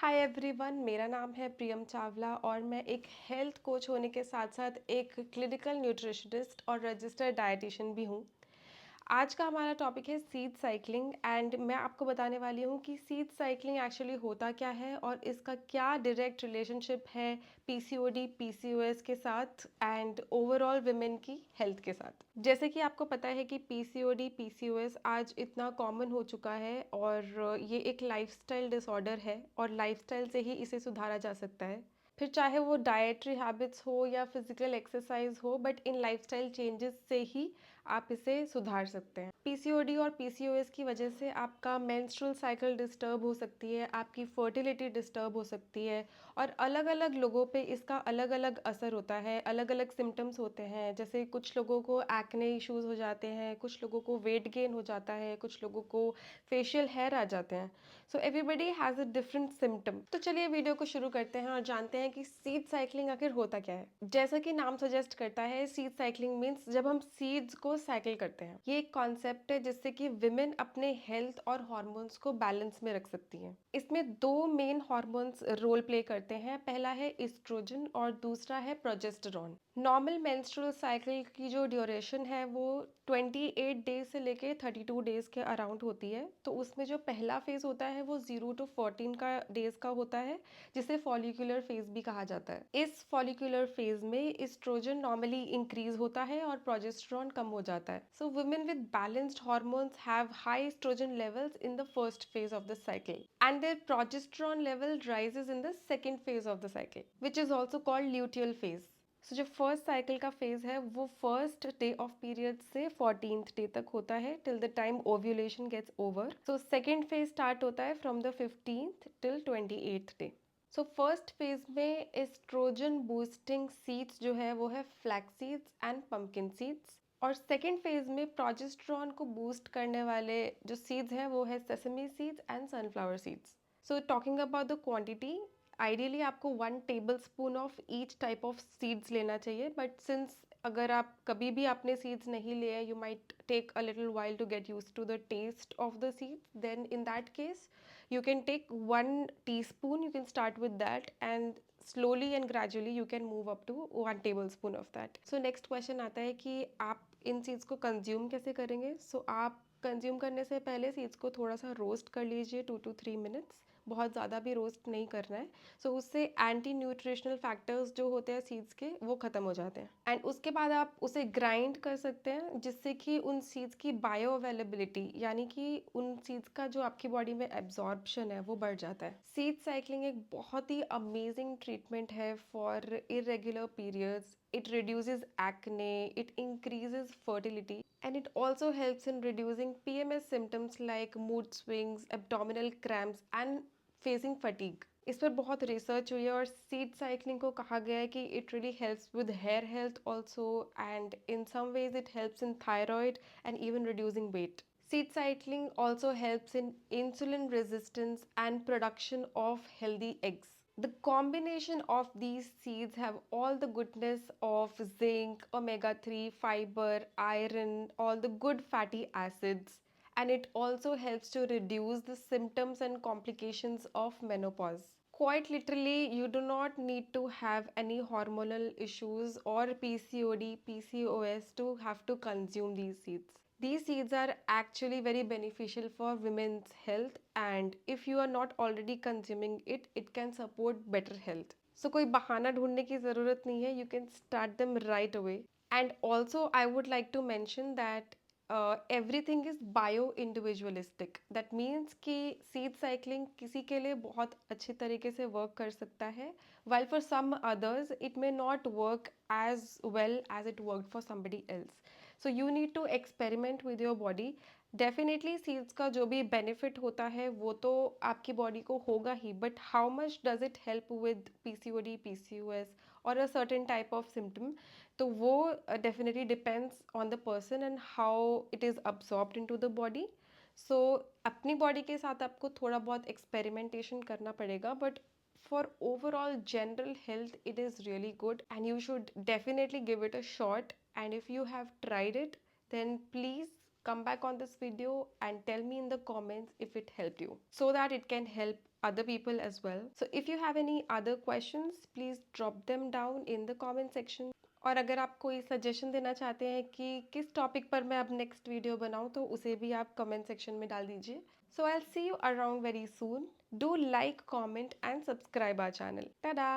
Hi everyone, मेरा नाम है प्रियम चावला और मैं एक हेल्थ कोच होने के साथ साथ एक क्लिनिकल न्यूट्रिशनिस्ट और रजिस्टर्ड डाइटिशियन भी हूँ। आज का हमारा टॉपिक है सीड साइकिलिंग एंड मैं आपको बताने वाली हूँ कि सीड साइकिलिंग एक्चुअली होता क्या है और इसका क्या डायरेक्ट रिलेशनशिप है पीसीओडी पीसीओएस के साथ एंड ओवरऑल विमेन की हेल्थ के साथ। जैसे कि आपको पता है कि पीसीओडी पीसीओएस आज इतना कॉमन हो चुका है और ये एक लाइफस्टाइल डिसऑर्डर है और लाइफस्टाइल से ही इसे सुधारा जा सकता है। फिर चाहे वो डाइटरी हैबिट्स हो या फिजिकल एक्सरसाइज हो, बट इन लाइफस्टाइल चेंजेस से ही आप इसे सुधार सकते हैं। पीसीओडी और पीसीओएस की वजह से आपका मेंस्ट्रुअल साइकिल डिस्टर्ब हो सकती है, आपकी फर्टिलिटी डिस्टर्ब हो सकती है और अलग अलग लोगों पे इसका अलग अलग असर होता है, अलग अलग सिम्टम्स होते हैं। जैसे कुछ लोगों को एक्ने इश्यूज हो जाते हैं, कुछ लोगों को वेट गेन हो जाता है, कुछ लोगों को फेशियल हेयर आ जाते हैं। So everybody has a different symptom. तो चलिए वीडियो को शुरू करते हैं और जानते हैं कि सीड साइकिलिंग आखिर होता क्या है। जैसा कि नाम सजेस्ट करता है, सीड साइकिलिंग मीन्स जब हम सीड्स को साइकिल करते हैं। ये एक कॉन्सेप्ट है जिससे कि विमेन अपने हेल्थ और हॉर्मोन्स को बैलेंस में रख सकती हैं। इसमें दो मेन हॉर्मोन्स रोल प्ले करते हैं। पहला है इस्ट्रोजन और दूसरा है प्रोजेस्टेरॉन। नॉर्मल मेंस्ट्रुअल साइकिल की जो ड्यूरेशन है वो 28 डेज से लेके 32 डेज के अराउंड होती है। तो उसमें जो पहला फेज होता है वो 0 to 14 का डेज का होता है, जिसे फॉलिकुलर फेज भी कहा जाता है। इस फॉलिकुलर फेज में एस्ट्रोजन नॉर्मली इंक्रीज होता है और प्रोजेस्टेरॉन कम हो जाता है। So women with balanced hormones have high oestrogen levels in the first phase of the cycle and their progesterone level rises in the second phase of the cycle, which is also called luteal phase. जो first cycle का phase है वो first day of period से 14th day तक होता है, till the time ovulation gets over. So second phase start होता है from the 15th till 28th day. So first phase में एस्ट्रोजन बूस्टिंग सीड्स जो है वो है flax seeds and pumpkin seeds, और सेकेंड फेज में प्रोजेस्टेरॉन को बूस्ट करने वाले जो सीड्स हैं वो है sesame seeds and sunflower seeds. So talking about the quantity, ideally आपको 1 tablespoon of each type of seeds लेना चाहिए, बट सिंस अगर आप कभी भी आपने सीड्स नहीं लिए, you might take a little while to get used to the taste of the seeds, then in that case you can take 1 teaspoon, you can start with that and slowly and gradually you can move up to 1 tablespoon of that. So next question आता है कि आप इन seeds को consume कैसे करेंगे। आप consume करने से पहले सीड्स को थोड़ा सा रोस्ट कर लीजिए 2 to 3 मिनट्स, बहुत ज़्यादा भी रोस्ट नहीं करना है। उससे एंटी न्यूट्रिशनल फैक्टर्स जो होते हैं सीड्स के वो ख़त्म हो जाते हैं एंड उसके बाद आप उसे ग्राइंड कर सकते हैं, जिससे कि उन सीड्स की बायो अवेलेबिलिटी यानी कि उन सीड्स का जो आपकी बॉडी में एब्जॉर्प्शन है वो बढ़ जाता है। सीड साइकिलिंग एक बहुत ही अमेजिंग ट्रीटमेंट है for irregular periods. It reduces acne, it increases fertility, and it also helps in reducing PMS symptoms like mood swings, abdominal cramps, and facing fatigue. इस पर बहुत रिसर्च हुई है और सीड साइकिलिंग को कहा गया है कि it really helps with hair health also and in some ways it helps in thyroid and even reducing weight. Seed cycling also helps in insulin resistance and production of healthy eggs. The combination of these seeds have all the goodness of zinc, omega-3, fiber, iron, all the good fatty acids, and it also helps to reduce the symptoms and complications of menopause. Quite literally, you do not need to have any hormonal issues or PCOD, PCOS to have to consume these seeds. These seeds are actually very beneficial for women's health, and if you are not already consuming it, it can support better health. So कोई बहाना ढूंढने की ज़रूरत नहीं है, you can start them right away. And also I would like to mention that everything is bio individualistic. That means कि seed cycling किसी के लिए बहुत अच्छी तरीके से वर्क कर सकता है, while for some others it may not work as well as it work for somebody else. So you need to experiment with your body. Definitely seeds का जो भी बेनिफिट होता है वो तो आपकी बॉडी को होगा ही, but how much does it help with PCOD, PCOS और a certain type of symptom, तो वो definitely depends on the person and how it is absorbed into the body. So अपनी बॉडी के साथ आपको थोड़ा बहुत एक्सपेरिमेंटेशन करना पड़ेगा, but for overall general health it is really good and you should definitely give it a shot. And if you have tried it, then please come back on this video and tell me in the comments if it helped you, so that it can help other people as well. So if you have any other questions, please drop them down in the comment section. और अगर आप कोई suggestion देना चाहते हैं कि किस topic पर मैं अब नेक्स्ट वीडियो बनाऊं, तो उसे भी आप कमेंट सेक्शन में डाल दीजिए. So I will see you around very soon. Do like, comment and subscribe our channel. Tata.